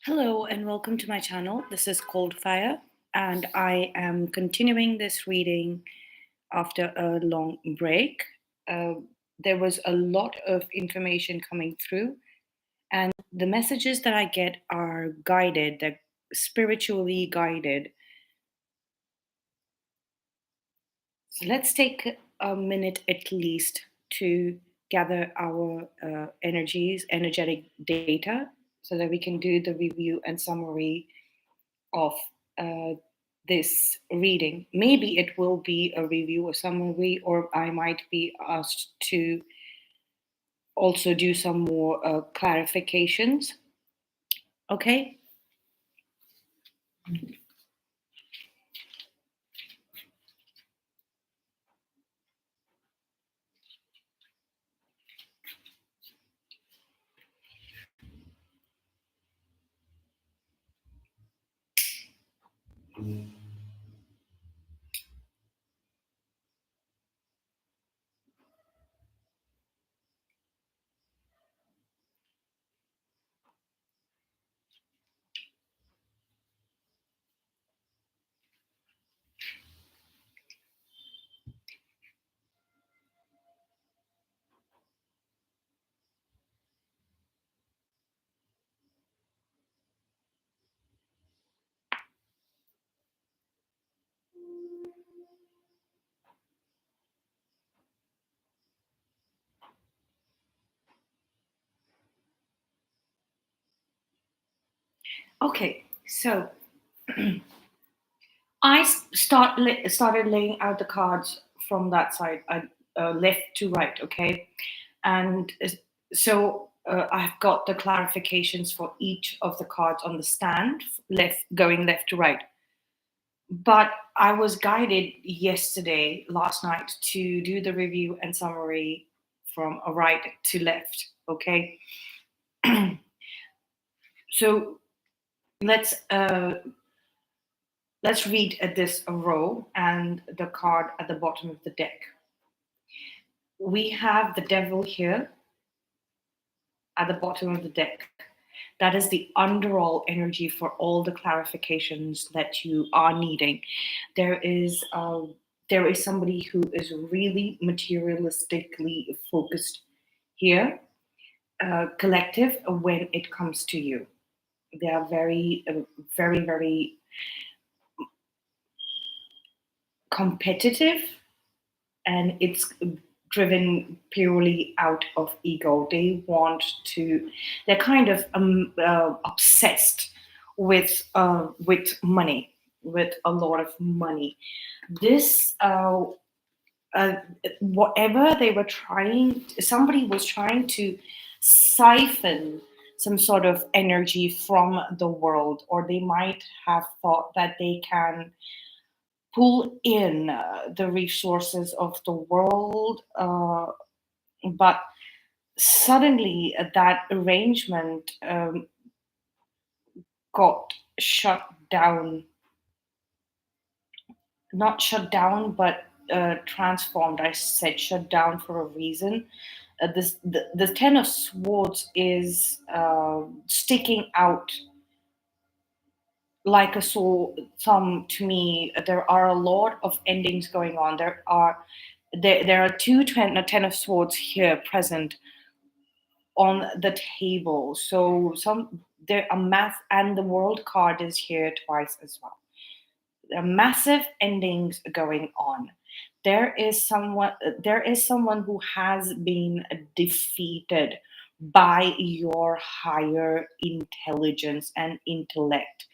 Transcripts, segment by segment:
Hello and welcome to my channel. This is ColdFire, and I am continuing this reading after a long break. Uh, there was a lot of information coming through, and the messages that I get are guided, they're spiritually guided. So let's take a minute at least to gather our energetic data, so that we can do the review and summary of uh, this reading. Maybe it will be a review or summary, or I might be asked to also do some more clarifications. Okay. Okay. So started laying out the cards from that side, left to right. Okay, and I've got the clarifications for each of the cards on the stand, left to right. But I was guided last night, to do the review and summary from a right to left. Okay, so let's uh, let's read this row and the card at the bottom of the deck. We have the devil here at the bottom of the deck. That is the underall energy for all the clarifications that you are needing. There is somebody who is really materialistically focused here, collective, when it comes to you. They are very competitive, and it's driven purely out of ego. They're kind of obsessed with money, with a lot of money. This uh, Whatever they were trying, somebody was trying to siphon some sort of energy from the world, or they might have thought that they can pull in the resources of the world, but suddenly that arrangement got shut down. Not shut down, but transformed. I said shut down for a reason. The Ten of Swords is sticking out like a sore thumb to me. There are a lot of endings going on. There are ten of swords here present on the table. So some there are math, and the world card is here twice as well. There are massive endings going on. There is someone who has been defeated by your higher intelligence and intellect,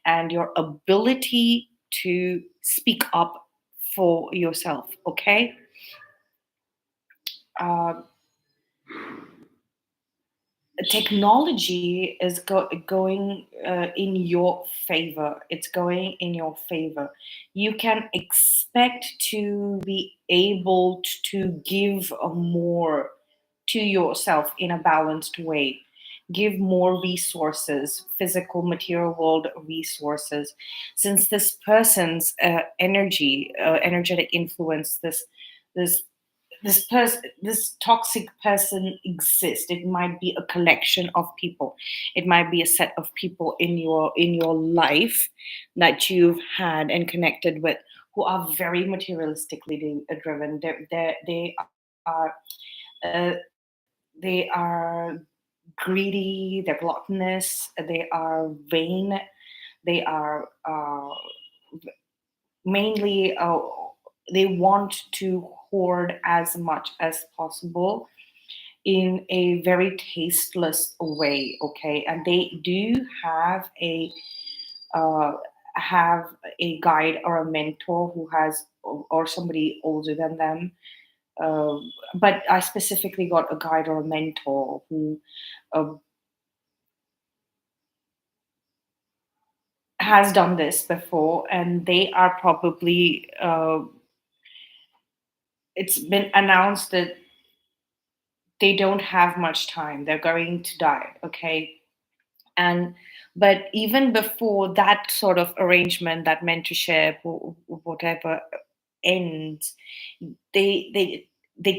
and your ability to speak up for yourself. Okay. uh, Technology is going in your favor. It's going in your favor. You can expect to be able to give more to yourself in a balanced way. Give more resources, physical, material world resources, since this person's energetic influence, this this toxic person exists. It might be a collection of people. It might be a set of people in your life that you've had and connected with, who are very materialistically driven. They are uh, they are greedy, they're gluttonous, they are vain, they are mainly they want to hoard as much as possible in a very tasteless way. Okay, and they do uh, have a guide or a mentor who has, or somebody older than them. uh, but I specifically got a guide or a mentor who uh, has done this before, and they are probably it's been announced that they don't have much time, they're going to die. Okay, and but even before that sort of arrangement, that mentorship or whatever ends, they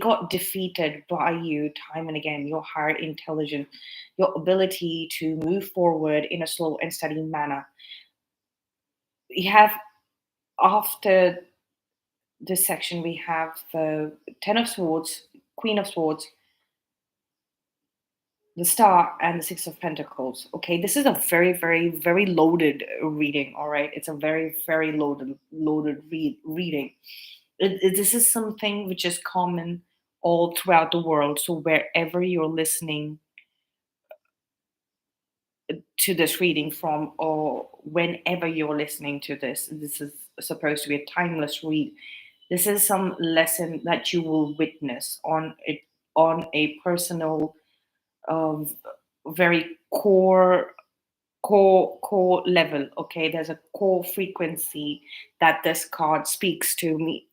got defeated by you time and again. Your higher intelligence, your ability to move forward in a slow and steady manner. We have, after this section, we have the Ten of Swords, Queen of Swords, the Star, and the Six of Pentacles. Okay, this is a very, very, very loaded reading. All right, it's a very, very loaded reading. This is something which is common all throughout the world. So wherever you're listening to this reading from, or whenever you're listening to this is supposed to be a timeless read. This is some lesson that you will witness on it, on a personal, um, very core level. Okay, there's a core frequency that this card speaks to me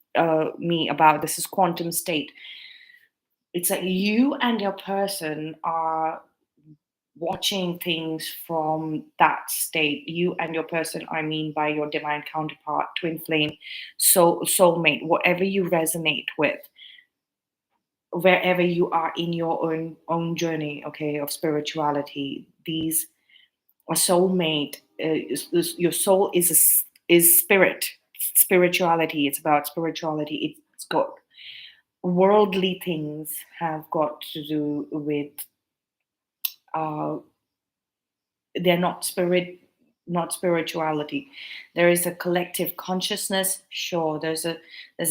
about. This is quantum state. It's like you and your person are watching things from that state. You and your person, I mean by your divine counterpart, twin flame, soulmate, whatever you resonate with, wherever you are in your own journey, okay, of spirituality. These a soulmate. Your soul is spirit, spirituality. It's about spirituality. It's got worldly things have got to do with. Uh, they're not spirituality. There is a collective consciousness. Sure, there's a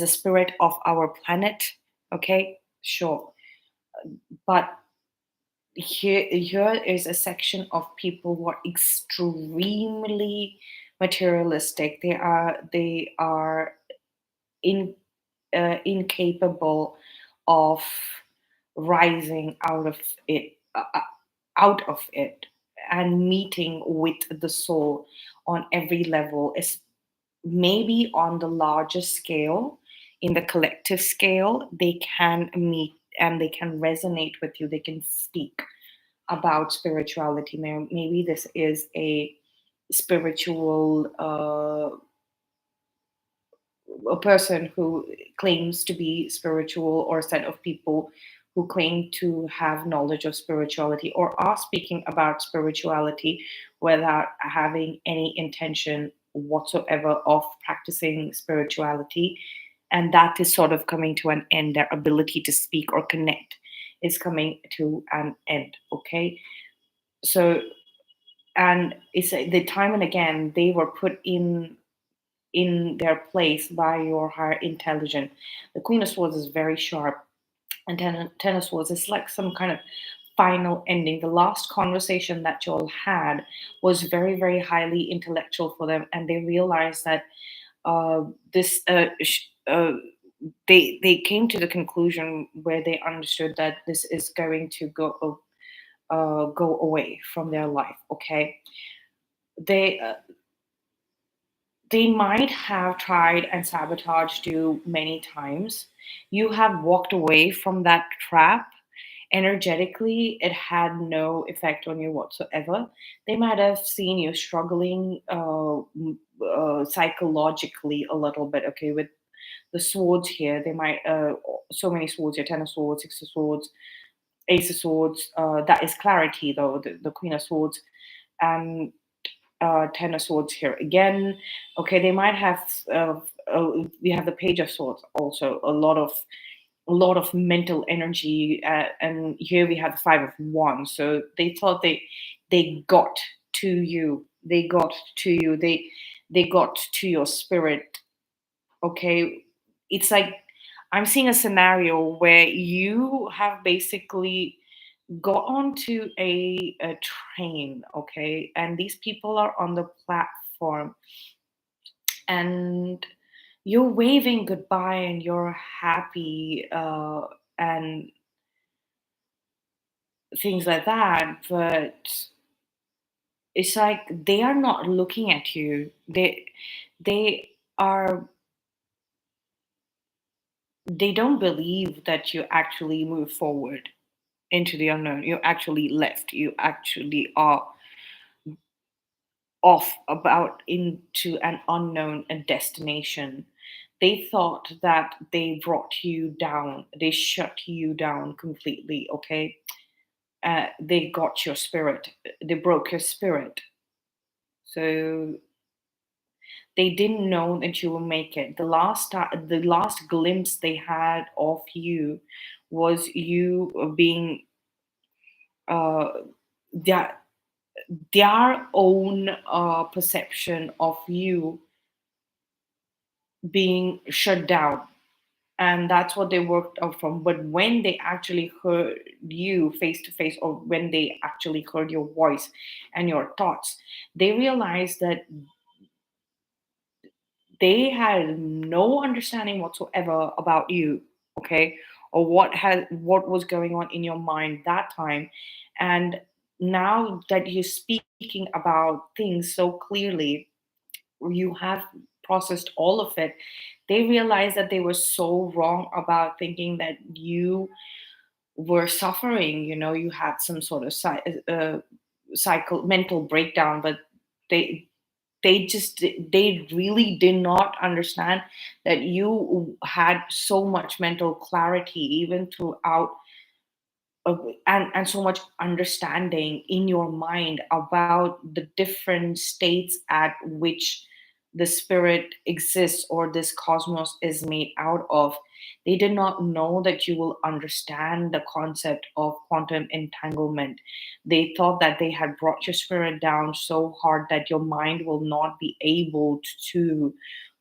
spirit of our planet. Okay, sure, but here is a section of people who are extremely materialistic. They are in incapable of rising out of it and meeting with the soul on every level. Is maybe on the larger scale, in the collective scale, they can meet and they can resonate with you. They can speak about spirituality. Maybe this is a spiritual a person who claims to be spiritual, or a set of people who claim to have knowledge of spirituality or are speaking about spirituality without having any intention whatsoever of practicing spirituality. And that is sort of coming to an end. Their ability to speak or connect is coming to an end. Okay, so, and it's the time and again they were put in their place by your higher intelligence. The Queen of Swords is very sharp, and Ten of Swords is like some kind of final ending. The last conversation that you all had was very, very highly intellectual for them, and they realized that this they came to the conclusion where they understood that this is going to go away from their life. Okay, they they might have tried and sabotaged you many times. You have walked away from that trap. Energetically, it had no effect on you whatsoever. They might have seen you struggling psychologically a little bit, okay, with the swords here. They might so many swords here: ten of swords, six of swords, ace of swords. That is clarity, though. The queen of swords and ten of swords here again. Okay, they might have. We have the page of swords also. A lot of mental energy, and here we have the five of wands. So they thought they got to you. They got to you. They got to your spirit. Okay, it's like I'm seeing a scenario where you have basically got onto a train, okay, and these people are on the platform, and you're waving goodbye and you're happy, and things like that, but it's like they are not looking at you. They are they don't believe that you actually move forward into the unknown. You actually left. You actually are off about into an unknown destination. They thought that they brought you down. They shut you down completely. Okay, they got your spirit. They broke your spirit. So they didn't know that you will make it. The last glimpse they had of you was you being uh, their their own perception of you being shut down, and that's what they worked out from. But when they actually heard you face to face, or when they actually heard your voice and your thoughts, they realized that they had no understanding whatsoever about you, okay, or what was going on in your mind that time. And now that you're speaking about things so clearly, you have processed all of it. They realized that they were so wrong about thinking that you were suffering. You had some sort of cycle mental breakdown, but they they really did not understand that you had so much mental clarity even throughout, and so much understanding in your mind about the different states at which the spirit exists, or this cosmos is made out of. They did not know that you will understand the concept of quantum entanglement. They thought that they had brought your spirit down so hard that your mind will not be able to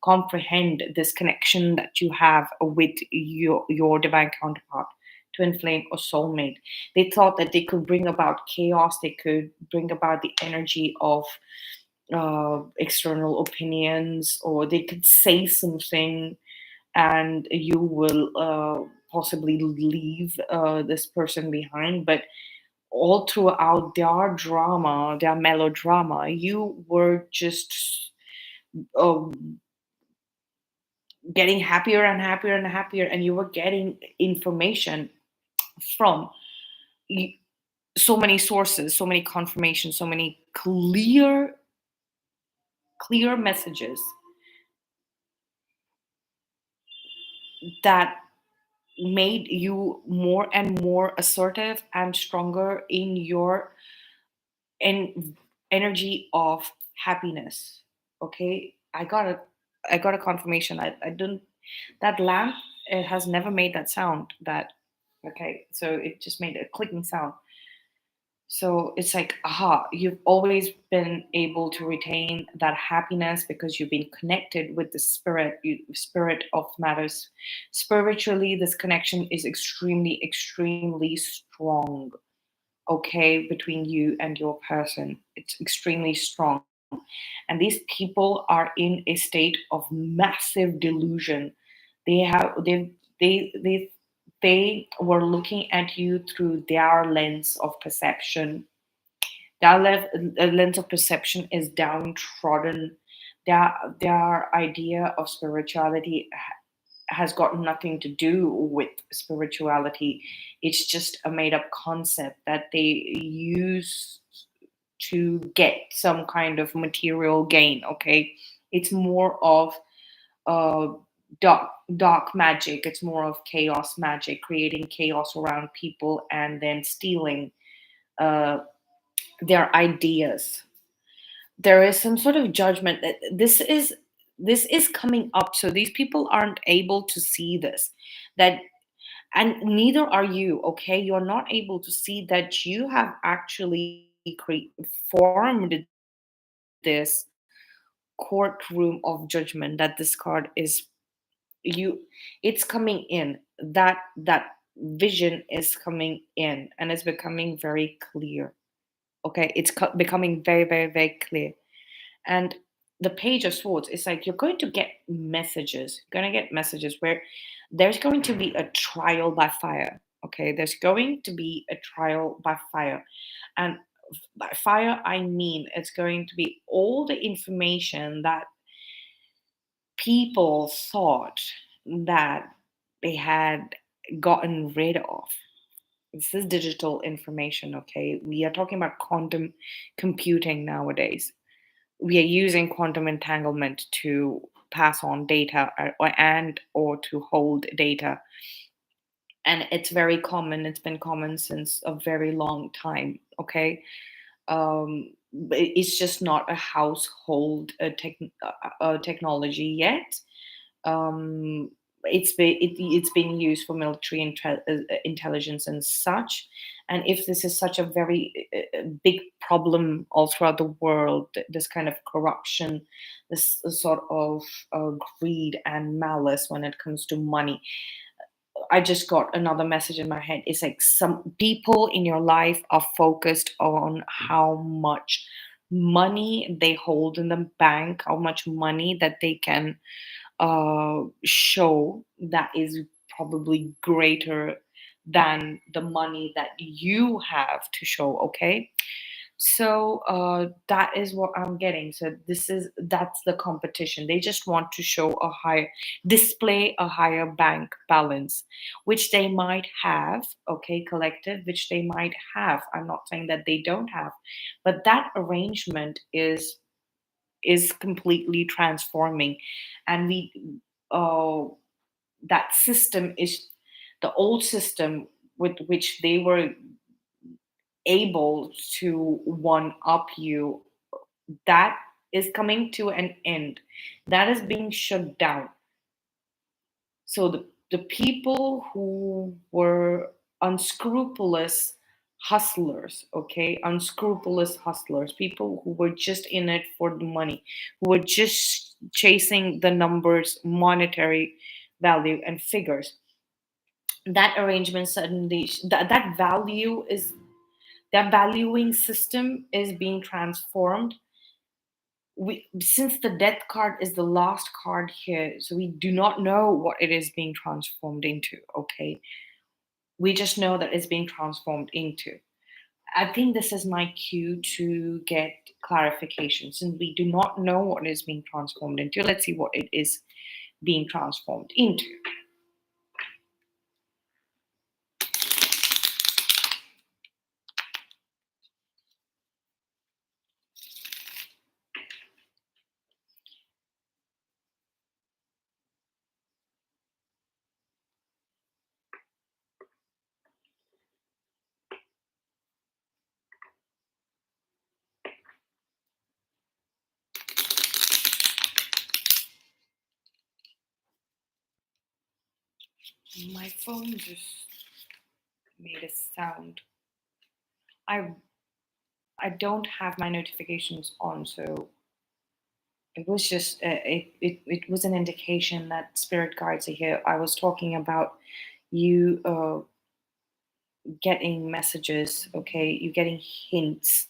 comprehend this connection that you have with your divine counterpart, twin flame, or soulmate. They thought that they could bring about chaos, they could bring about the energy of external opinions, or they could say something and you will possibly leave this person behind. But all throughout their drama, their melodrama, you were just uh, getting happier and happier and happier, and you were getting information from so many sources, so many confirmations, so many clear messages that made you more and more assertive and stronger in your en- energy of happiness. Okay, I got a confirmation. I didn't that lamp, it has never made that sound. That Okay, so it just made a clicking sound. So it's like, aha, you've always been able to retain that happiness because you've been connected with the spirit of matters. Spiritually, this connection is extremely, extremely strong, okay, between you and your person. It's extremely strong. And these people are in a state of massive delusion. They have they were looking at you through their lens of perception. Their lens of perception is downtrodden. Their idea of spirituality has got nothing to do with spirituality. It's just a made up concept that they use to get some kind of material gain. Okay, it's more of uh, dark magic. It's more of chaos magic, creating chaos around people and then stealing uh, their ideas. There is some sort of judgment that this is coming up, so these people aren't able to see this, that, and neither are you. Okay, you're not able to see that you have actually formed this courtroom of judgment, that this card is you, it's coming in, that vision is coming in, and it's becoming very clear. Okay, it's becoming very, very, very clear. And the page of swords is like you're going to get messages, you're going to get messages where there's going to be a trial by fire. Okay, there's going to be a trial by fire. And by fire I mean it's going to be all the information that people thought that they had gotten rid of. This is digital information. Okay, we are talking about quantum computing nowadays. We are using quantum entanglement to pass on data, or to hold data, and it's very common. It's been common since a very long time. Okay, but it's just not a household technology yet. um, it's being used for military intelligence and such. And if this is such a very big problem all throughout the world, this kind of corruption, this sort of greed and malice when it comes to money, I just got another message in my head. It's like some people in your life are focused on how much money they hold in the bank, how much money that they can show, that is probably greater than the money that you have to show. Okay, so that is what I'm getting. So that's the competition. They just want to show display a higher bank balance, which they might have. Okay, collective, which they might have. I'm not saying that they don't have, but that arrangement is completely transforming. And we uh, that system is the old system with which they were able to one up you. That is coming to an end, that is being shut down. So the people who were unscrupulous hustlers, okay, unscrupulous hustlers, people who were just in it for the money, who were just chasing the numbers, monetary value and figures, that arrangement suddenly, that value is, that valuing system is being transformed. Since the death card is the last card here, so we do not know what it is being transformed into. Okay, we just know that it's being transformed into. I think this is my cue to get clarification. Since we do not know what it is being transformed into, let's see what it is being transformed into. My phone just made a sound. I I don't have my notifications on, so it was just it was an indication that spirit guides are here. I was talking about you getting messages. Okay, you getting hints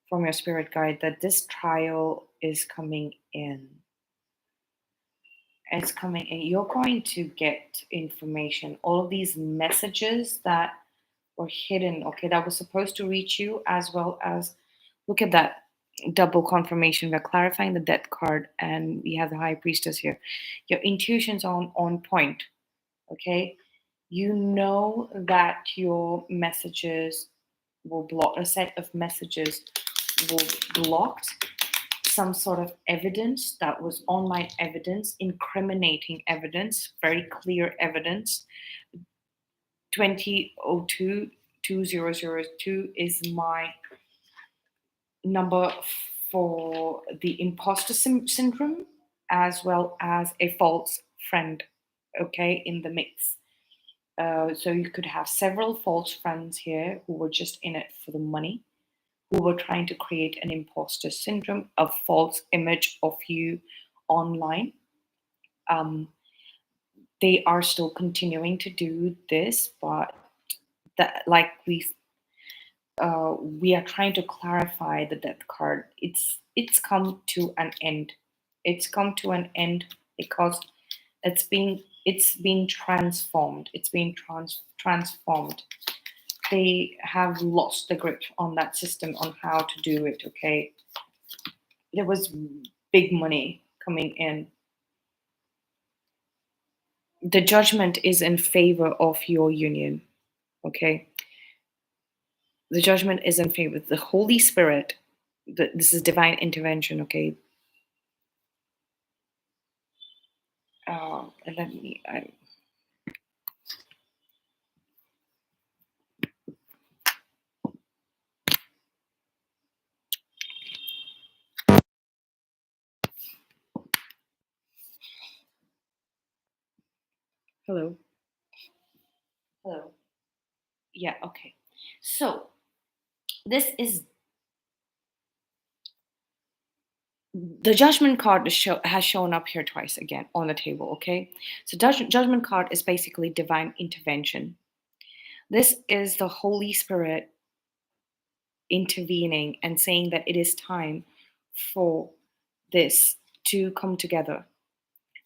from your spirit guide that this trial is coming in. It's coming in. You're going to get information. All of these messages that were hidden, okay, that was supposed to reach you, as well as, look at that double confirmation. We're clarifying the death card, and we have the high priestess here. Your intuition's on point. Okay, you know that your messages will block, a set of messages will blocked. some sort of evidence that was online evidence, incriminating evidence, very clear evidence. 2002 2002 is my number for the imposter syndrome, as well as a false friend, okay, in the mix. So you could have several false friends here who were just in it for the money, who were trying to create an imposter syndrome, a false image of you online. Um, they are still continuing to do this, but that, like we are trying to clarify the death card. It's come to an end. It's come to an end because it's been transformed. It's been transformed. They have lost the grip on that system on how to do it. Okay, there was big money coming in. The judgment is in favor of your union. Okay, the judgment is in favor. The Holy Spirit. This is divine intervention. Okay. Let me. Hello. Hello. Yeah. Okay. So this is the judgment card has shown up here twice again on the table. Okay. So judgment card is basically divine intervention. This is the Holy Spirit intervening and saying that it is time for this to come together.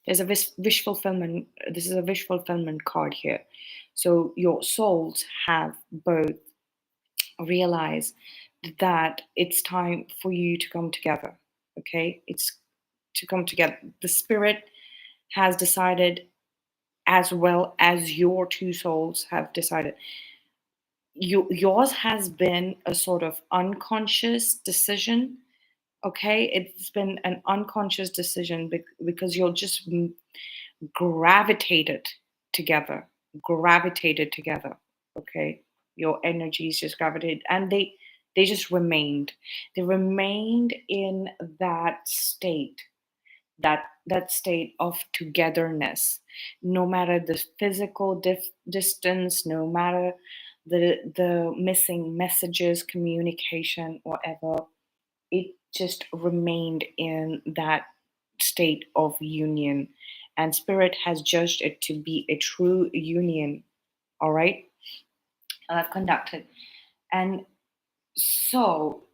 There's a wish fulfillment. This is a wish fulfillment card here. So your souls have both realized that it's time for you to come together. Okay, it's to come together. The spirit has decided, as well as your two souls have decided. Yours has been a sort of unconscious decision. Okay, it's been an unconscious decision because you're just gravitated together, gravitated together. Okay, your energies just gravitated, and they just remained. They remained in that state, that state of togetherness, no matter the physical distance, no matter the missing messages, communication, whatever. It just remained in that state of union, and spirit has judged it to be a true union. All right, conducted. And so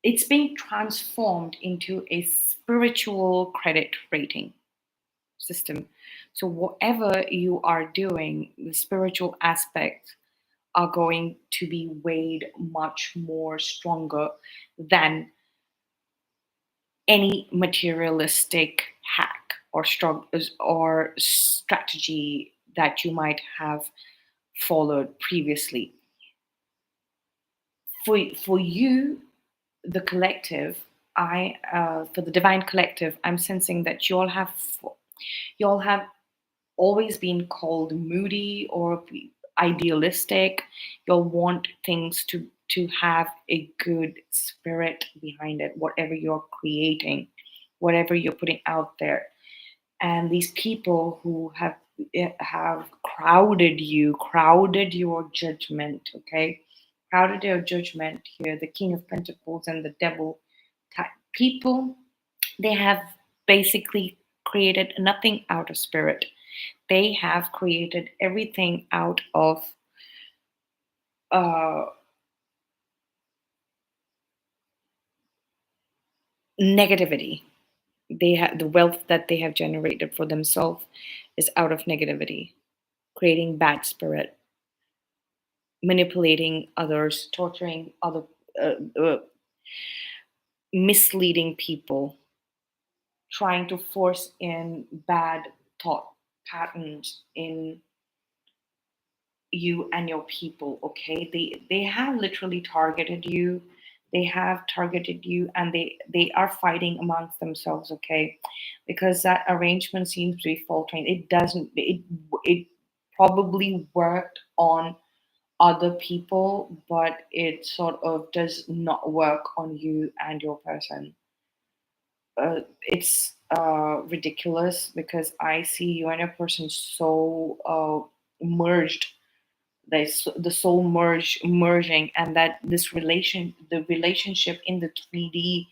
it's being transformed into a spiritual credit rating system. So whatever you are doing, the spiritual aspects are going to be weighed much more stronger than any materialistic hack or or strategy that you might have followed previously. For you, the collective, I for the divine collective, I'm sensing that you all have always been called moody or idealistic. You'll want things to have a good spirit behind it, whatever you're creating, whatever you're putting out there. And these people who have crowded your judgment. Okay, crowded your judgment here. The King of Pentacles and the Devil type people, they have basically created nothing out of spirit. They have created everything out of uh, negativity. They have the wealth that they have generated for themselves is out of negativity, creating bad spirit, manipulating others, torturing other, uh, uh, misleading people, trying to force in bad thought patterns in you and your people. Okay, they have literally targeted you. They have targeted you, and they are fighting amongst themselves, okay? Because that arrangement seems to be faltering. It doesn't it probably worked on other people, but it sort of does not work on you and your person. It's ridiculous because I see you and your person so merged. The soul merging, and that the relationship in the 3D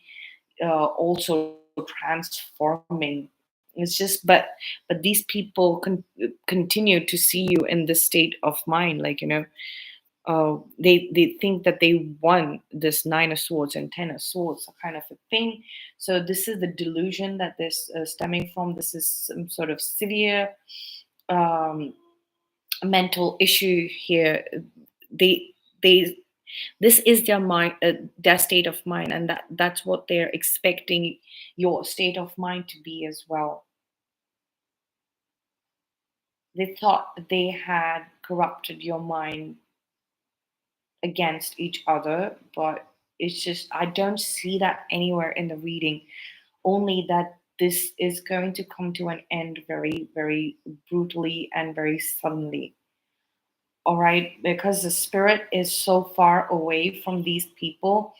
also transforming. It's just, but these people continue to see you in this state of mind, like, they think that they won this 9 of swords and 10 of swords kind of a thing. So this is the delusion that this stemming from. This is some sort of severe um, mental issue here. They This is their mind, their state of mind, and that's what they're expecting your state of mind to be as well. They thought that they had corrupted your mind against each other, but it's just, I don't see that anywhere in the reading. Only that this is going to come to an end very, very brutally and very suddenly. All right, because the spirit is so far away from these people.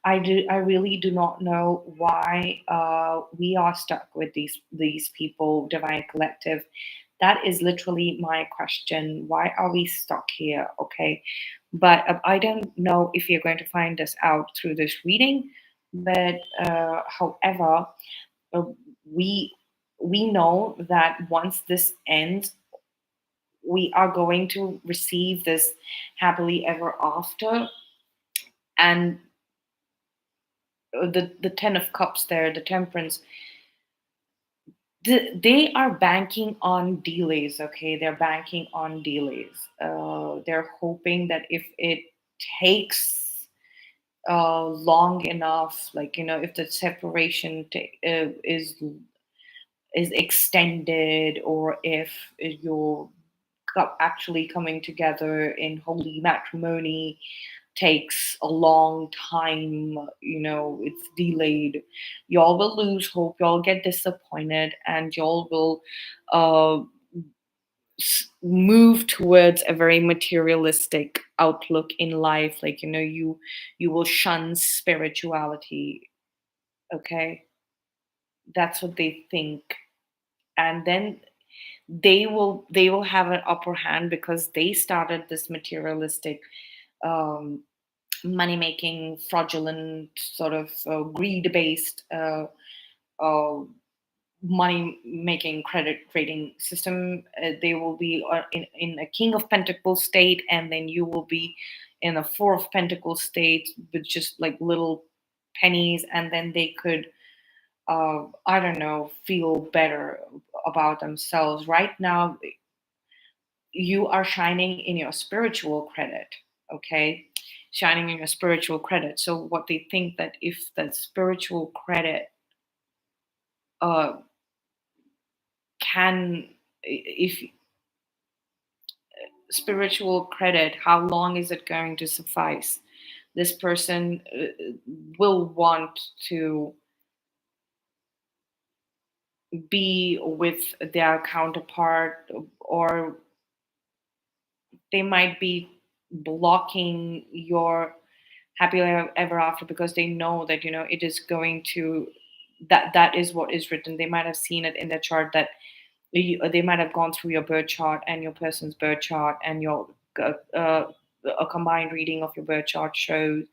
I really do not know why we are stuck with these people, divine collective. That is literally my question. Why are we stuck here? Okay, but I don't know if you're going to find this out through this reading. But however, uh, we we know that once this ends, we are going to receive this happily ever after. And the 10 of cups there, the temperance, they are banking on delays. Okay, they're banking on delays. They're hoping that if it takes long enough, like, if the separation is extended, or if you're actually coming together in holy matrimony takes a long time, it's delayed, y'all will lose hope, y'all get disappointed, and y'all will uh, move towards a very materialistic outlook in life. Like, you will shun spirituality. Okay, that's what they think. And then they will have an upper hand because they started this materialistic, um, money making, fraudulent, sort of greed based uh, money making credit rating system. They will be in a king of pentacles state, and then you will be in a four of pentacles state with just like little pennies, and then they could, I don't know, feel better about themselves. Right now you are shining in your spiritual credit. Okay, shining in your spiritual credit. So what they think, that if that spiritual credit uh can if spiritual credit, how long is it going to suffice? This person will want to be with their counterpart, or they might be blocking your happily ever after because they know that, it is going to, that is what is written. They might have seen it in the chart, that they might have gone through your birth chart and your person's birth chart, and your a combined reading of your birth chart shows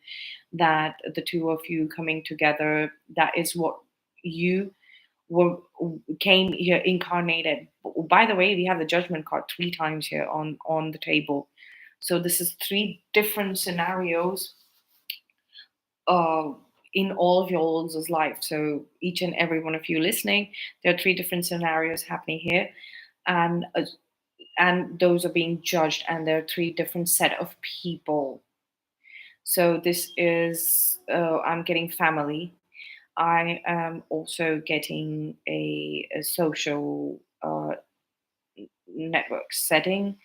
that the two of you coming together, that is what you were came here incarnated. By the way, we have the judgment card 3 times here on the table. So this is 3 different scenarios uh, in all of yours life. So each and every one of you listening, there are 3 different scenarios happening here, and those are being judged, and there are 3 different set of people. So this is, I'm getting family. I am also getting a social network setting,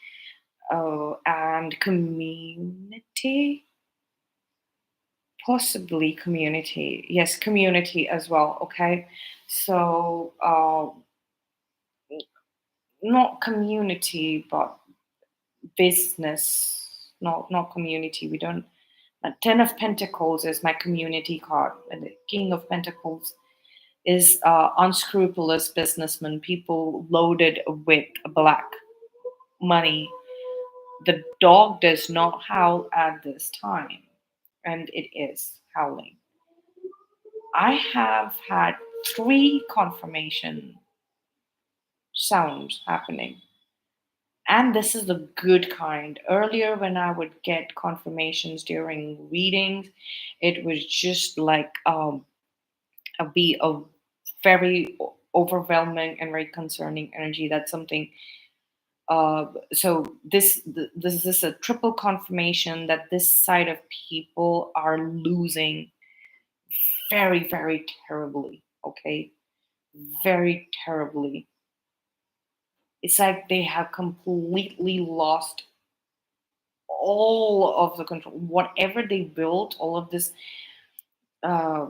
and community Possibly community. Yes, community as well. Okay. So, not community, but business. Not community. We don't. Ten of Pentacles is my community card, and the King of Pentacles is unscrupulous businessmen, people loaded with black money. The dog does not howl at this time, and it is howling. I have had three confirmation sounds happening. And this is the good kind. Earlier, when I would get confirmations during readings, it was just like be a very overwhelming and very concerning energy. That's something. So this is a triple confirmation that this side of people are losing very, very terribly. Okay, very terribly. It's like they have completely lost all of the control. Whatever they built, all of this, uh,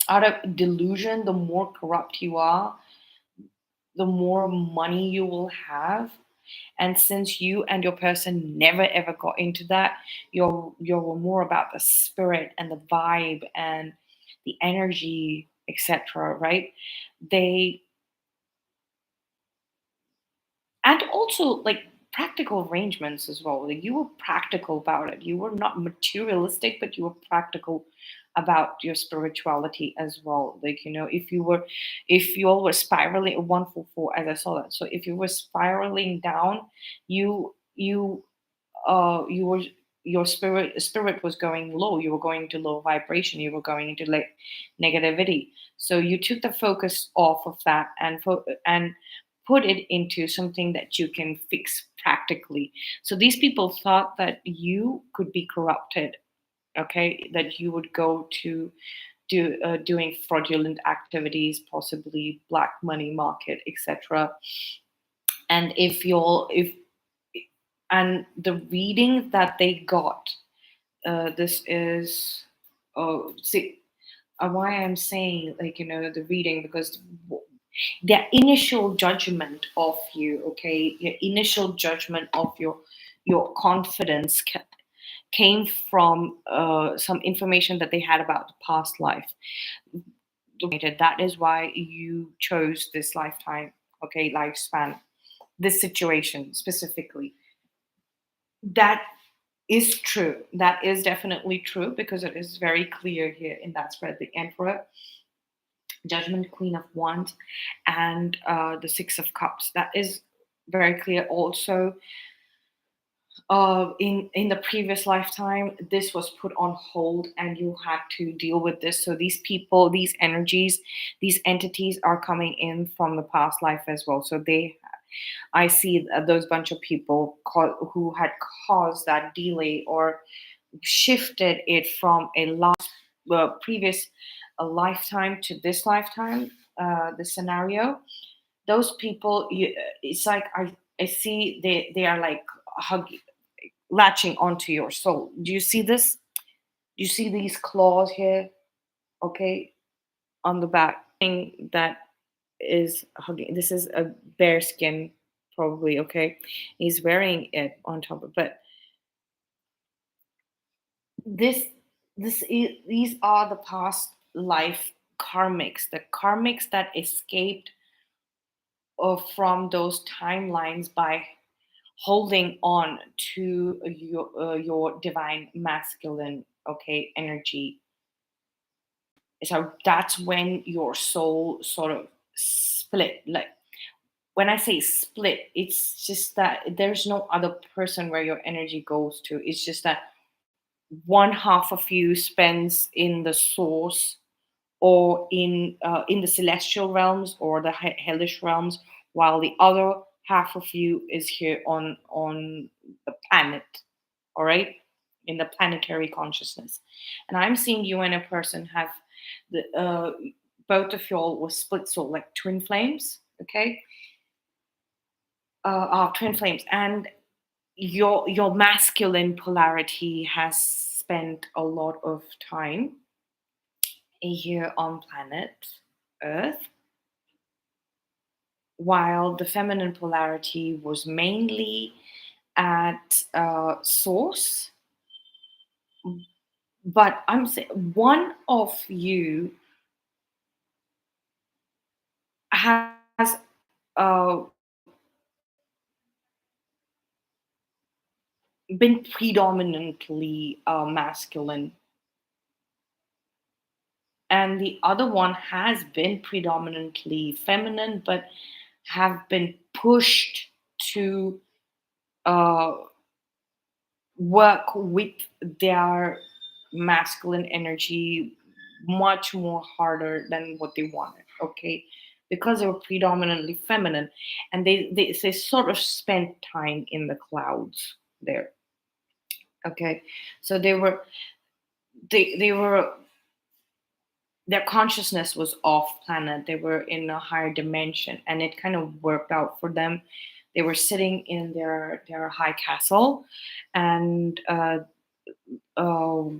out of delusion, the more corrupt you are, the more money you will have. And since you and your person never ever got into that, you're more about the spirit and the vibe and the energy, etc. Right? They and also like practical arrangements as well. Like you were practical about it. You were not materialistic, but you were practical about your spirituality as well. Like, if you all were spiraling 144, as I saw that. So if you were spiraling down, you were, your spirit was going low. You were going to low vibration. You were going into like negativity. So you took the focus off of that and put it into something that you can fix practically. So these people thought that you could be corrupted. Okay, that you would go to doing fraudulent activities, possibly black money market, etc. And if and the reading that they got, this is, oh, see, why I'm saying, like, the reading, because their initial judgment of you, okay, your initial judgment of your confidence came from some information that they had about the past life. That is why you chose this lifetime, okay, lifespan, this situation specifically. That is true. That is definitely true, because it is very clear here in that spread. The Emperor, Judgment, Queen of Wands, and the Six of Cups. That is very clear. Also, in the previous lifetime, this was put on hold, and you had to deal with this. So these people, these energies, these entities are coming in from the past life as well. So I see those bunch of people who had caused that delay or shifted it from a previous a lifetime to this lifetime, the scenario. Those people, it's like I see they are like hugging, latching onto your soul. Do you see this? Do you see these claws here? Okay, on the back thing that is hugging. This is a bear skin, probably. Okay, he's wearing it on top of, but this these are the past life karmics, the karmics that escaped from those timelines by holding on to your divine masculine, okay, energy. So that's when your soul sort of split. Like, when I say split, it's just that there's no other person where your energy goes to. It's just that one half of you spends in the source, or in the celestial realms or the hellish realms, while the other half of you is here on the planet. All right, in the planetary consciousness. And I'm seeing you and a person have the both of y'all was split soul, like twin flames. Okay, twin flames. And your masculine polarity has spent a lot of time here on planet Earth, while the feminine polarity was mainly at source. But I'm saying one of you has uh, been predominantly masculine, and the other one has been predominantly feminine, but have been pushed to uh, work with their masculine energy much more harder than what they wanted. Okay, because they were predominantly feminine, and they sort of spent time in the clouds there. Okay, so they were their consciousness was off planet. They were in a higher dimension, and it kind of worked out for them. They were sitting in their high castle, and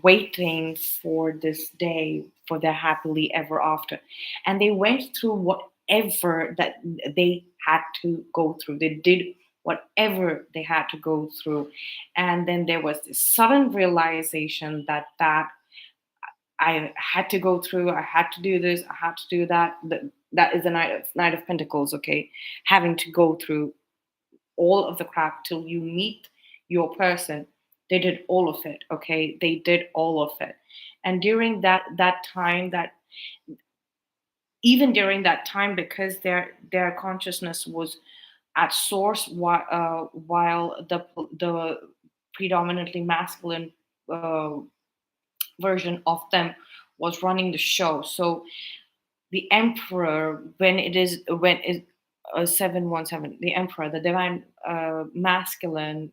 waiting for this day for their happily ever after. And they went through whatever that they had to go through. They did whatever they had to go through. And then there was this sudden realization that I had to go through, I had to do this, I had to do that. That is the Knight of Pentacles, okay? Having to go through all of the crap till you meet your person. They did all of it, okay? They did all of it. And during that time, that even during that time, because their consciousness was at source, while the predominantly masculine version of them was running the show. So the emperor, when it 717, the emperor, the divine masculine,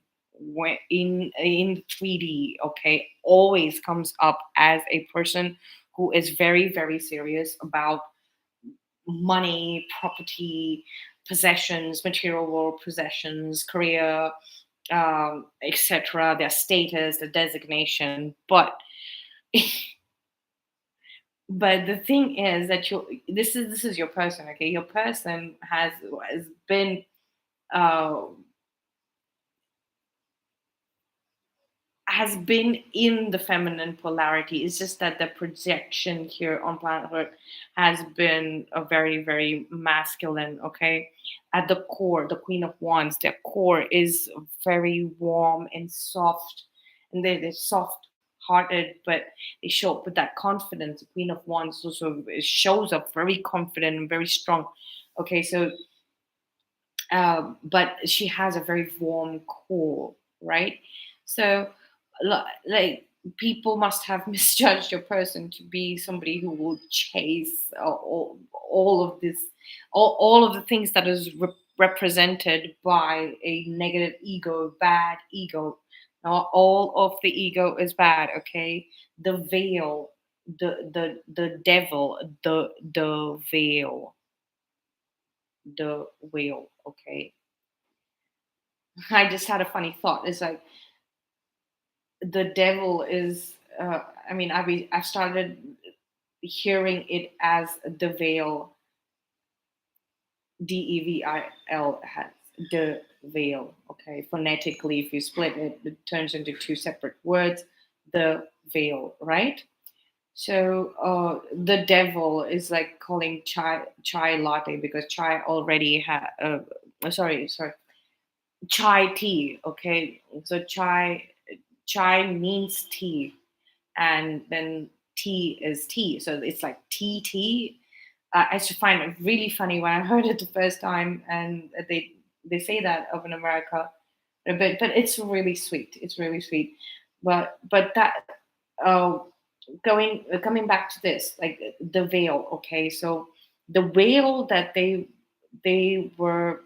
in 3D, okay, always comes up as a person who is very, very serious about money, property, possessions, material world possessions, career, etc., their status, their designation. But the thing is that this is your person, okay? Your person has been uh, in the feminine polarity. It's just that the projection here on planet Earth has been a very, very masculine, okay? At the core, the Queen of Wands, their core is very warm and soft, and they're soft hearted, but they show up with that confidence. The Queen of Wands also shows up very confident and very strong. Okay, so but she has a very warm core, right? So, like, people must have misjudged your person to be somebody who will chase all of this, all of the things that is represented by a negative ego, bad ego. Not all of the ego is bad, okay? The veil, the devil, the veil, the whale, okay? I just had a funny thought. It's like the devil is. I mean, I've started hearing it as the veil. Devil has the veil. Okay, phonetically, if you split it, it turns into two separate words. The veil, right? So the devil is like calling chai latte because chai already had. Sorry, chai tea. Okay, so chai means tea, and then tea is tea, so it's like tea. I just find it really funny when I heard it the first time, and they say that of in America, but it's really sweet. It's really sweet, but that uh, coming back to this, like the veil. Okay, so the veil that they were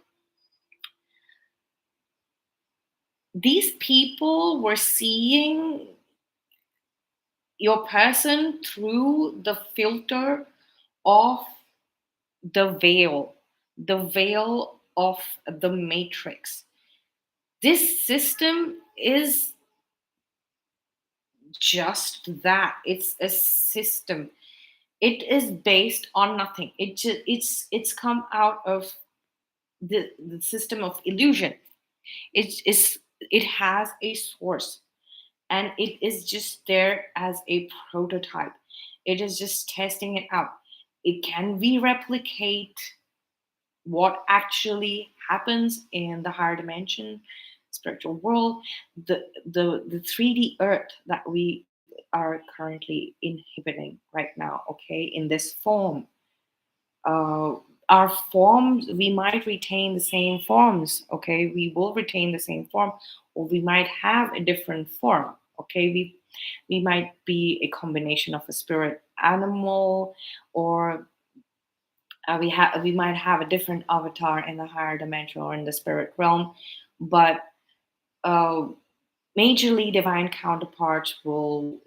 these people were seeing your person through the filter of the veil of the matrix. This system is just that. It's a system. It is based on nothing. It's come out of the system of illusion. It has a source, and it is just there as a prototype. It is just testing it out. It can we replicate what actually happens in the higher dimension, spiritual world, the 3D earth that we are currently inhibiting right now, okay, in this form. uh, our forms, we might retain the same forms, okay, we will retain the same form, or we might have a different form, okay, we might be a combination of a spirit animal, or we might have a different avatar in the higher dimension or in the spirit realm, but uh, majorly divine counterparts will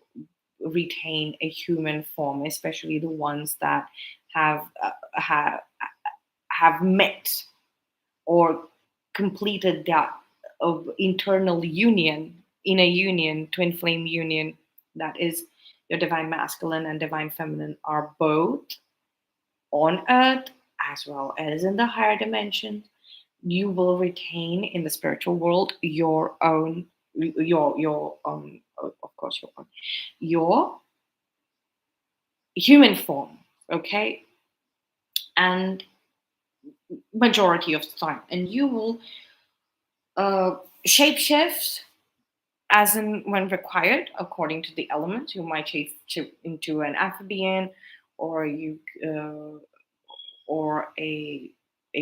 retain a human form, especially the ones that have have met or completed that of internal union, in a union, twin flame union, that is your divine masculine and divine feminine are both on earth as well as in the higher dimensions. You will retain in the spiritual world your own, of course your own, your human form, okay, and majority of the time, and you will uh, shapeshift as and when required according to the elements. You might shape into an amphibian, or you or a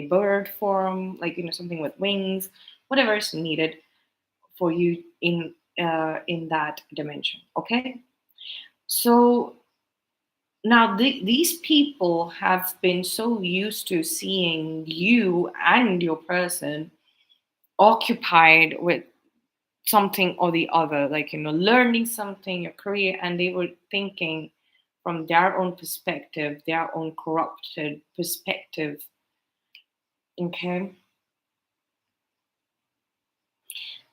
bird form, like something with wings, whatever is needed for you in that dimension. Okay, so now these people have been so used to seeing you and your person occupied with something or the other, like learning something, your career, and they were thinking from their own perspective, their own corrupted perspective, okay,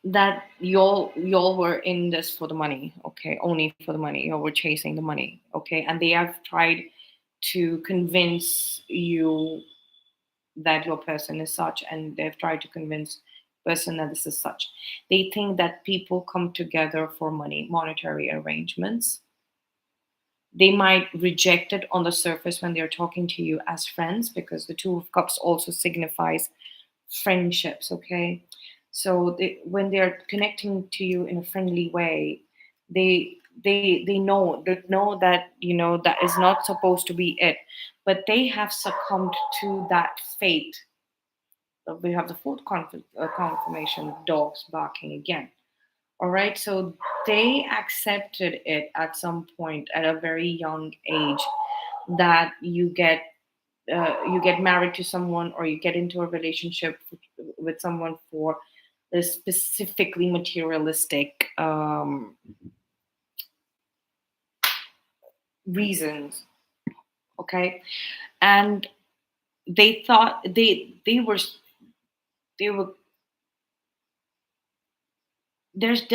that y'all were in this for the money, okay, only for the money, y'all were chasing the money, okay, and they have tried to convince you that your person is such, and they've tried to convince person that this is such. They think that people come together for money, monetary arrangements. They might reject it on the surface when they're talking to you as friends, because the two of cups also signifies friendships, okay, so when they're connecting to you in a friendly way, they know that that is not supposed to be it, but they have succumbed to that fate. We have the fourth confirmation, dogs barking again. All right, so they accepted it at some point at a very young age, that you get married to someone, or you get into a relationship with someone for the specifically materialistic reasons, okay, and they thought they were there's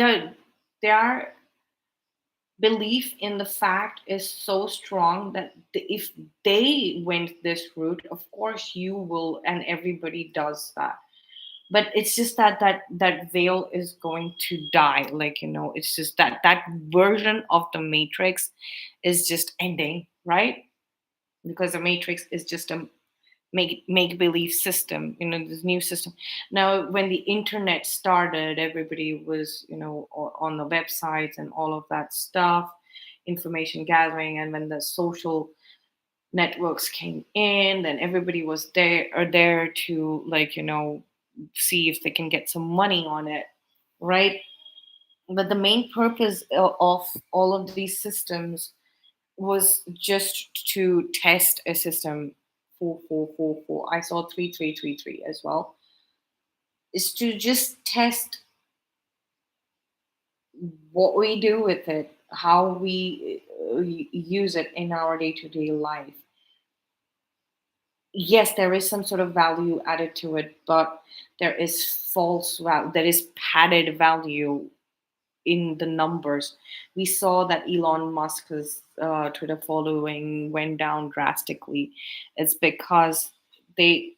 their belief in the fact is so strong that if they went this route, of course you will, and everybody does that, but it's just that veil is going to die, like it's just that version of the matrix is just ending, right? Because the matrix is just a make believe system, this new system. Now when the internet started, everybody was on the websites and all of that stuff, information gathering, and when the social networks came in, then everybody was there to, like, see if they can get some money on it, right? But the main purpose of all of these systems was just to test a system. 4444, I saw 3333 as well, is to just test what we do with it, how we use it in our day-to-day life. yes, there is some sort of value added to it, but there is false value, there is padded value in the numbers. We saw that Elon Musk's Twitter following went down drastically. It's because they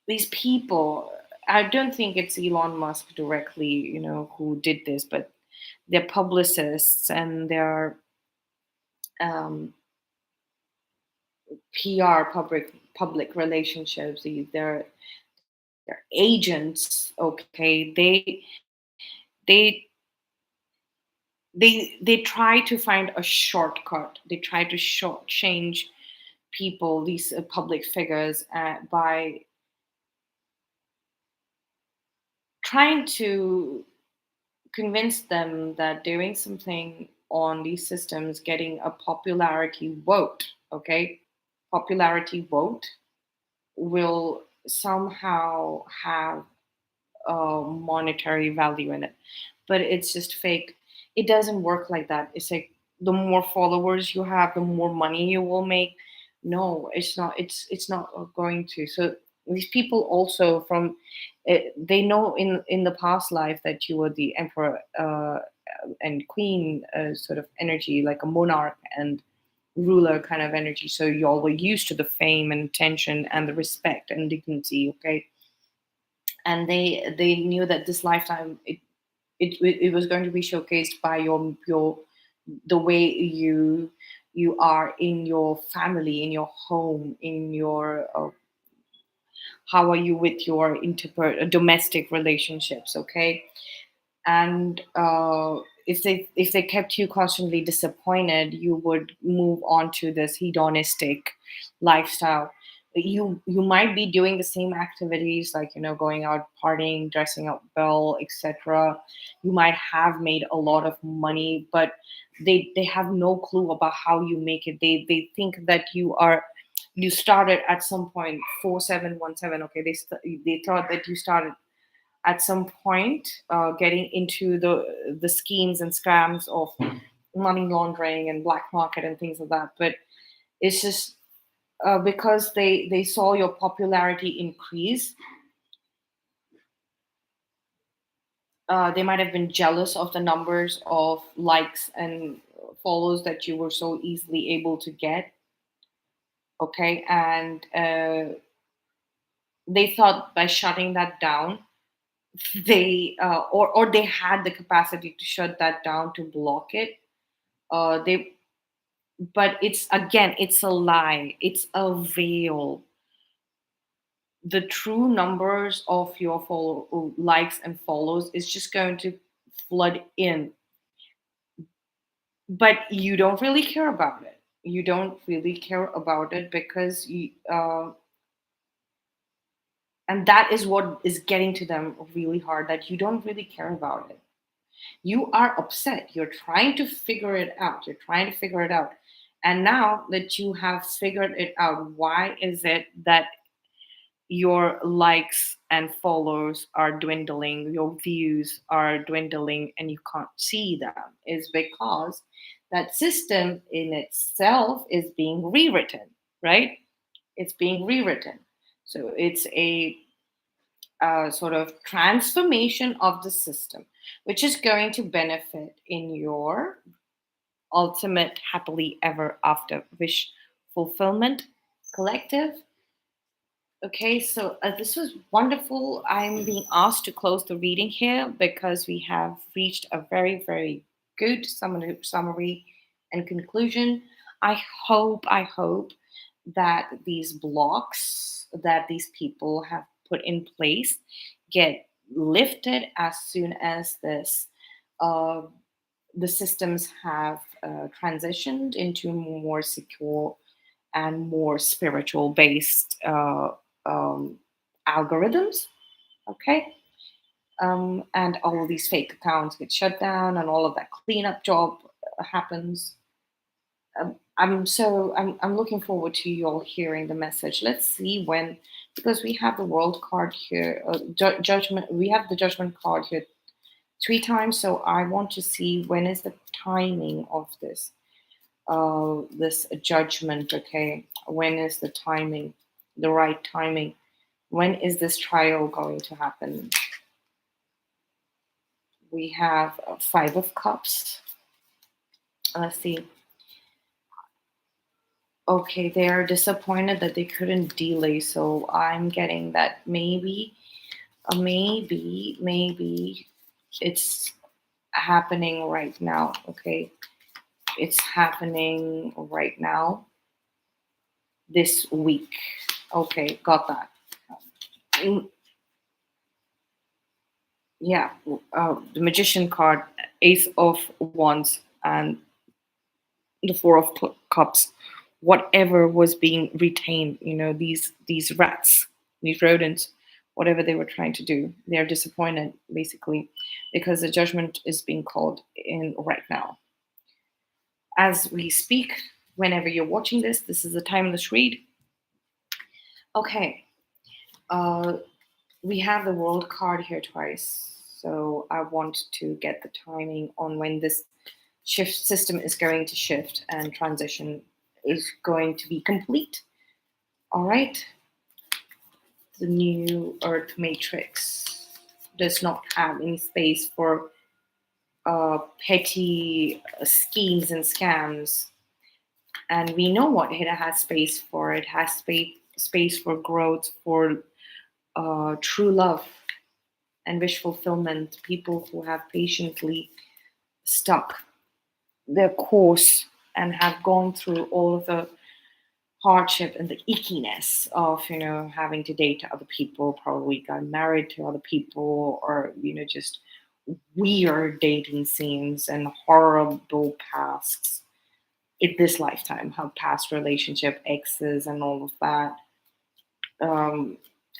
these people. I don't think it's Elon Musk directly, who did this, but their publicists and their um, PR, public relationships, their agents. Okay, they they try to find a shortcut. They try to change people, these public figures, by trying to convince them that doing something on these systems, getting a popularity vote, okay, popularity vote will somehow have monetary value in it, but it's just fake. It doesn't work like that. It's like the more followers you have, the more money you will make. No, it's not. It's not going to. So these people also they know in the past life that you were the emperor and queen sort of energy, like a monarch and ruler kind of energy. So you all were used to the fame and attention and the respect and dignity. Okay, and they knew that this lifetime it was going to be showcased by your the way you are in your family, in your home, in your how are you with your domestic relationships. Okay, and if they kept you constantly disappointed, you would move on to this hedonistic lifestyle. You might be doing the same activities, like going out partying, dressing up well, etc. You might have made a lot of money, but they have no clue about how you make it. They think that you started at some point 4717. Okay, they thought that you started at some point getting into the schemes and scams of money laundering and black market and things like that. But it's just because they saw your popularity increase. They might have been jealous of the numbers of likes and follows that you were so easily able to get. Okay, and they thought by shutting that down, or they had the capacity to shut that down, to block it. They But it's, again, it's a lie, it's a veil. The true numbers of your likes and follows is just going to flood in, but you don't really care about it. You don't really care about it because and that is what is getting to them really hard, that you don't really care about it. You are upset, you're trying to figure it out, and now that you have figured it out, why is it that your likes and follows are dwindling, your views are dwindling, and you can't see them? Is because that system in itself is being rewritten, right? It's being rewritten. So it's a sort of transformation of the system, which is going to benefit in your ultimate happily ever after wish fulfillment collective. Okay, so this was wonderful. I'm being asked to close the reading here because we have reached a very, very good summary and conclusion. I hope that these blocks that these people have put in place get lifted as soon as uh, the systems have transitioned into more secure and more spiritual based um, algorithms. Okay. And all of these fake accounts get shut down and all of that cleanup job happens. I'm looking forward to you all hearing the message. Let's see when, because we have the world card here, judgment. We have the judgment card here three times, so I want to see when is the timing of this. this judgment. Okay, when is the timing, the right timing? When is this trial going to happen? We have Five of Cups. Let's see. Okay, they are disappointed that they couldn't delay. So I'm getting that maybe it's happening right now. Okay, it's happening right now this week. Okay, got that. Mm, yeah, the Magician card, Ace of Wands, and the Four of Cups. Whatever was being retained, these rats, these rodents, whatever they were trying to do, they're disappointed basically because the judgment is being called in right now as we speak. Whenever you're watching this is a timeless read. Okay, uh, we have the World card here twice, so I want to get the timing on when this shift system is going to shift and transition is going to be complete. All right, the new Earth matrix does not have any space for petty schemes and scams, and we know what it has space for. It has space for growth, for true love and wish fulfillment. People who have patiently stuck their course and have gone through all of the hardship and the ickiness of having to date other people, probably got married to other people, or just weird dating scenes and horrible pasts in this lifetime, have past relationship exes and all of that,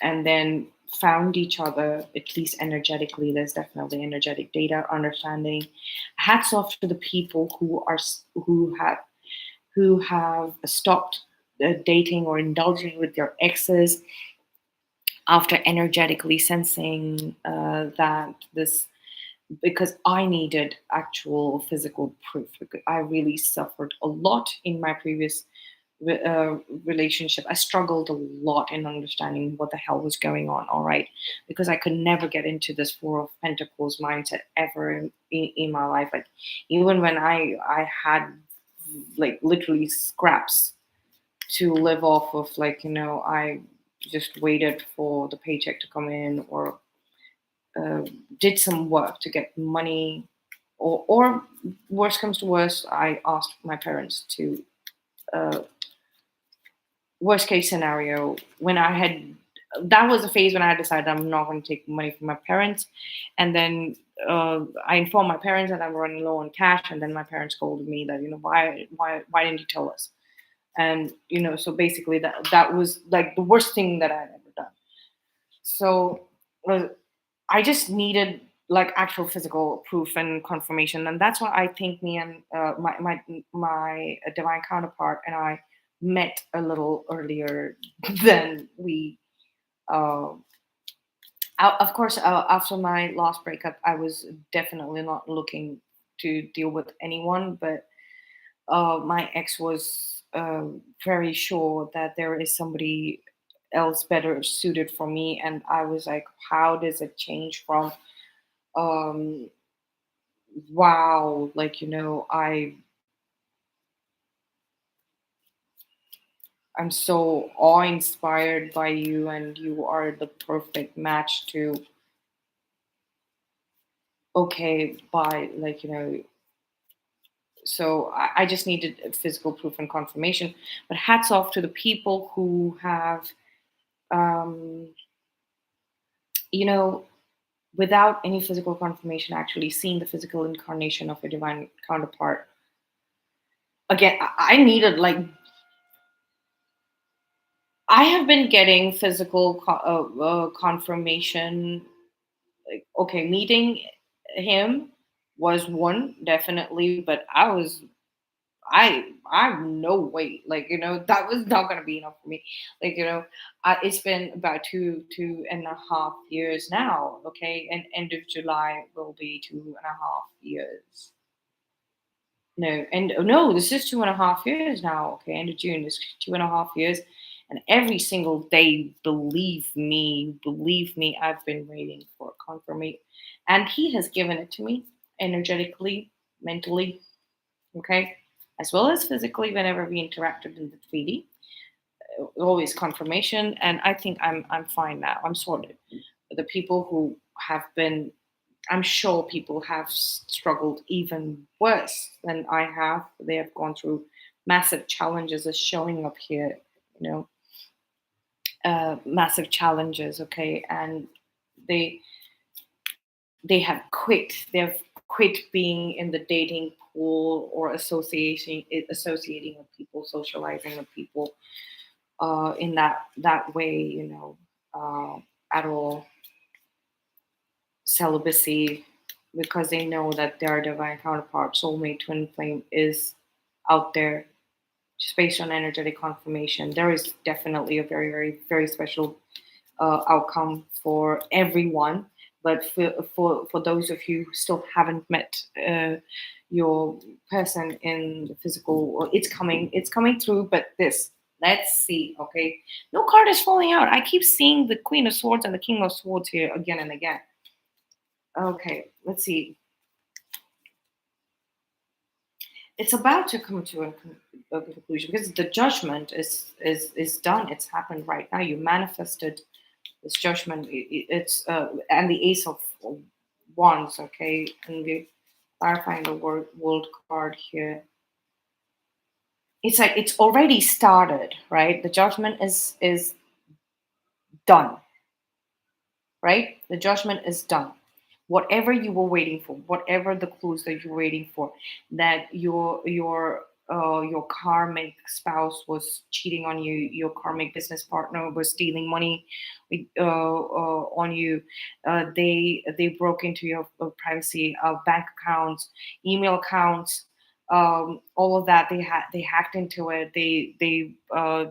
and then found each other, at least energetically. There's definitely energetic data understanding. Hats off to the people who have stopped dating or indulging with their exes after energetically sensing that this, because I needed actual physical proof. Because I really suffered a lot in my previous uh, relationship. I struggled a lot in understanding what the hell was going on. All right, because I could never get into this Four of Pentacles mindset ever in my life. Like even when I had like literally scraps to live off of, like I just waited for the paycheck to come in, or uh, did some work to get money, or worst comes to worst, I asked my parents to, uh, worst case scenario, when I had, that was a phase when I decided I'm not going to take money from my parents. And then I informed my parents that I'm running low on cash, and then my parents scolded me that, why didn't you tell us? And so basically that was like the worst thing that I had ever done. So uh, I just needed like actual physical proof and confirmation, and that's why I think me and my divine counterpart and I met a little earlier than we. Uh, of course, after my last breakup, I was definitely not looking to deal with anyone, but my ex was very sure that there is somebody else better suited for me, and I was like, how does it change from um wow, like I'm so awe-inspired by you, and you are the perfect match to, okay, by, like so I just needed physical proof and confirmation. But hats off to the people who have um you know without any physical confirmation, actually seeing the physical incarnation of a divine counterpart. Again, I needed, like, I have been getting physical confirmation. Like, okay, meeting him was one, definitely, but I no way, like that was not gonna be enough for me. Like it's been about two and a half years now. Okay, and end of July will be 2.5 years. No, and no, this is 2.5 years now. Okay, end of June is 2.5 years, and every single day, believe me, I've been waiting for confirmation, and he has given it to me energetically, mentally, okay, as well as physically. Whenever we interacted in the 3D, always confirmation, and I think I'm fine now. I'm sorted. The people who have been, I'm sure people have struggled even worse than I have. They have gone through massive challenges as showing up here, you know, massive challenges, okay, and they they have quit. They've quit being in the dating pool or associating with people, socializing with people in that way, at all. Celibacy, because they know that their divine counterpart, soulmate, twin flame is out there, just based on energetic confirmation. There is definitely a very, very, very special outcome for everyone. But for those of you who still haven't met your person in the physical, well, it's coming through. But this, let's see, okay? No card is falling out. I keep seeing the Queen of Swords and the King of Swords here again and again. Okay, let's see. It's about to come to a conclusion because the judgment is done. It's happened right now. You manifested this judgment. It's and the Ace of Wands. Okay, and we're clarifying the world card here. It's like it's already started, right? The judgment is done, right? The judgment is done. Whatever you were waiting for, whatever the clues that you were waiting for, that your karmic spouse was cheating on you, your karmic business partner was stealing money on you, they broke into your privacy, bank accounts, email accounts. All of that they hacked into it. They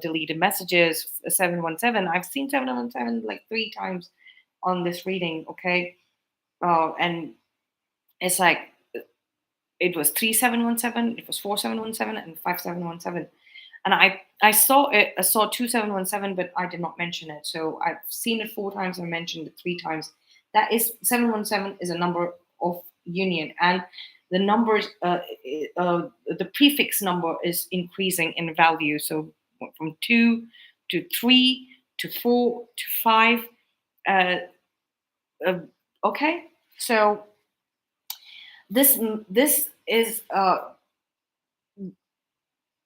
deleted messages. 717. I've seen 717 like 3 times on this reading. Okay, and it's like it was 3717, it was 4717, and 5717. And I saw it. I saw 2717, but I did not mention it. So I've seen it 4 times. I mentioned it 3 times. That is 717 is a number of union, and the numbers, the prefix number is increasing in value. So from 2 to 3 to 4 to 5. Uh, uh, okay, so this is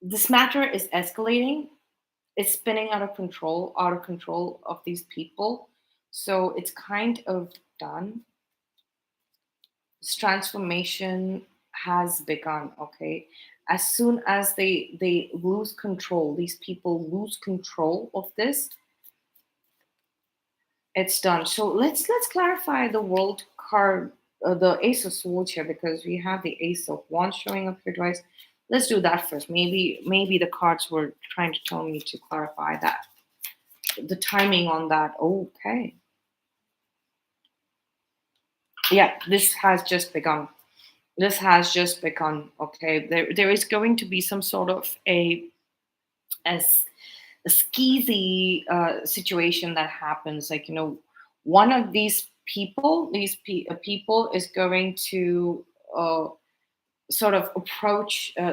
this matter is escalating. It's spinning out of control of these people. So it's kind of done. This transformation has begun. Okay, as soon as they lose control, these people lose control of this, it's done. So let's clarify the world card, the Ace of Swords here, because we have the Ace of Wands showing up here twice. Let's do that first. Maybe the cards were trying to tell me to clarify that, the timing on that. Okay, yeah, this has just begun. This has just begun. Okay, there is going to be some sort of as a skeezy situation that happens. Like, one of these people, people is going to sort of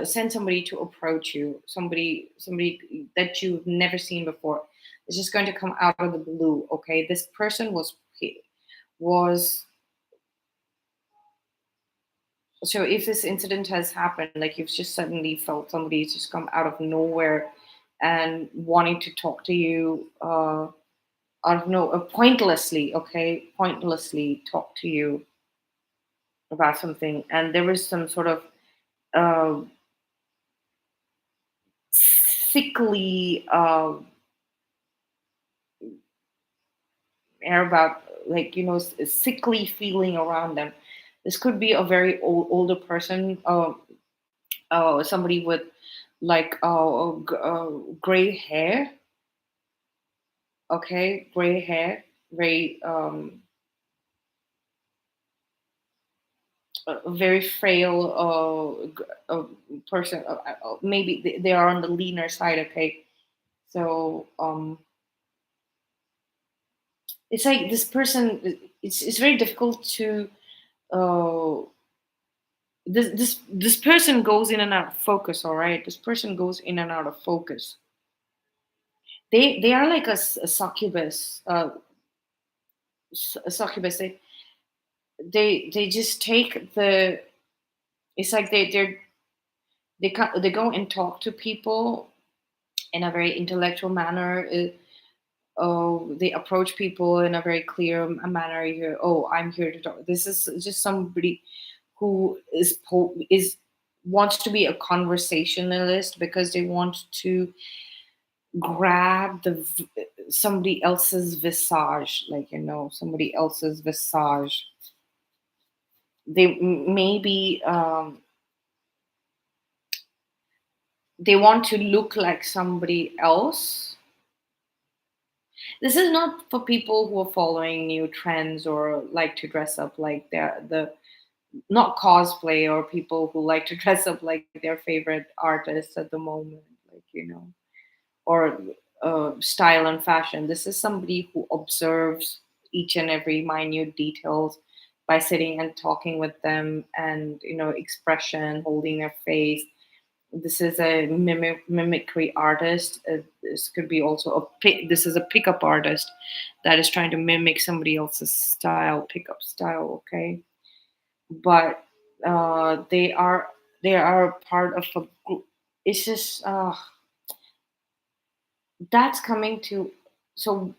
send somebody to approach you, somebody that you've never seen before. It's just going to come out of the blue. Okay, this person was so if this incident has happened, like you've just suddenly felt somebody's just come out of nowhere and wanting to talk to you, out of no pointlessly, okay, pointlessly talk to you about something, and there was some sort of uh, sickly air about, like, sickly feeling around them. This could be a very older person, somebody with like gray hair. Okay, gray hair, very a very frail person. Maybe they are on the leaner side. Okay, so it's like this person. It's very difficult to. Uh, this person goes in and out of focus. All right, this person goes in and out of focus. They are like a succubus. A succubus. They just take the. It's like they go and talk to people in a very intellectual manner. They approach people in a very clear manner. Oh, I'm here to talk. This is just somebody who is wants to be a conversationalist because they want to grab somebody else's visage, like somebody else's visage. Maybe they want to look like somebody else. This is not for people who are following new trends or like to dress up like the not cosplay, or people who like to dress up like their favorite artists at the moment, like or style and fashion. This is somebody who observes each and every minute details by sitting and talking with them, and expression, holding their face. This is a mimicry artist. This could be also this is a pickup artist that is trying to mimic somebody else's style, pickup style. Okay, but they are part of a group. It's just that's coming to. So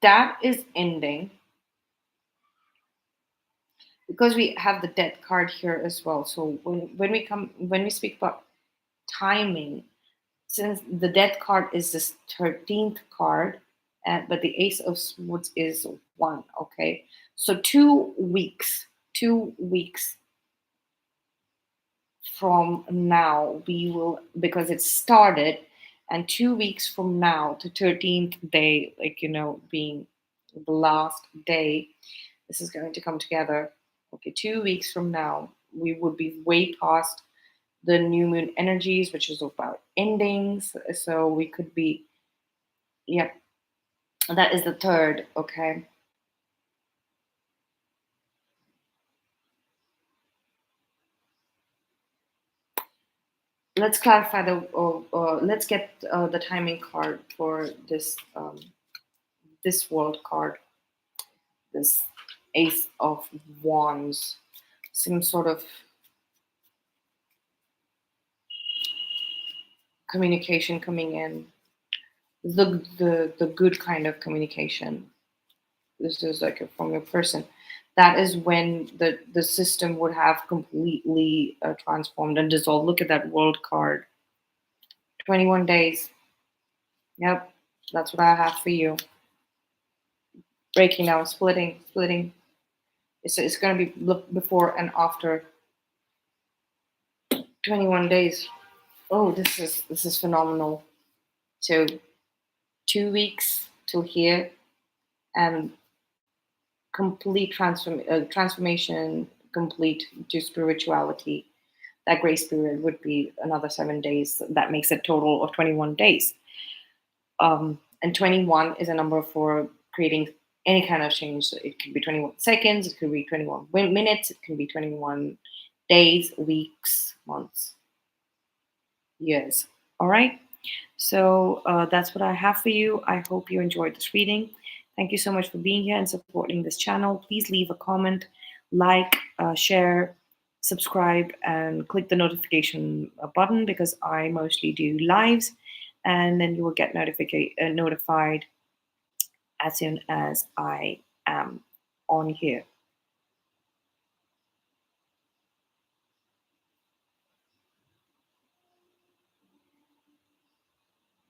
that is ending because we have the death card here as well. So when we speak about timing, since the death card is this 13th card, but the ace of swords is one. Okay, so 2 weeks, 2 weeks from now we will, because it started, and 2 weeks from now, the 13th day, like being the last day, this is going to come together. Okay, 2 weeks from now we would be way past the new moon energies, which is about endings. So we could be, yeah, that is the third. Okay, let's clarify let's get the timing card for this world card, this ace of wands. Some sort of communication coming in, the good kind of communication. This is like from your person. That is when the system would have completely transformed and dissolved. Look at that world card. 21 days. Yep, that's what I have for you. Breaking down, splitting. It's going to be before and after 21 days. Oh, this is phenomenal. So 2 weeks till here, and complete transformation, complete to spirituality. That grace period would be another 7 days. That makes a total of 21 days. And 21 is a number for creating any kind of change. So it could be 21 seconds, it could be 21 minutes, it can be 21 days, weeks, months, years. All right. So that's what I have for you. I hope you enjoyed this reading. Thank you so much for being here and supporting this channel. Please leave a comment, like, share, subscribe, and click the notification button, because I mostly do lives, and then you will get notified as soon as I am on here.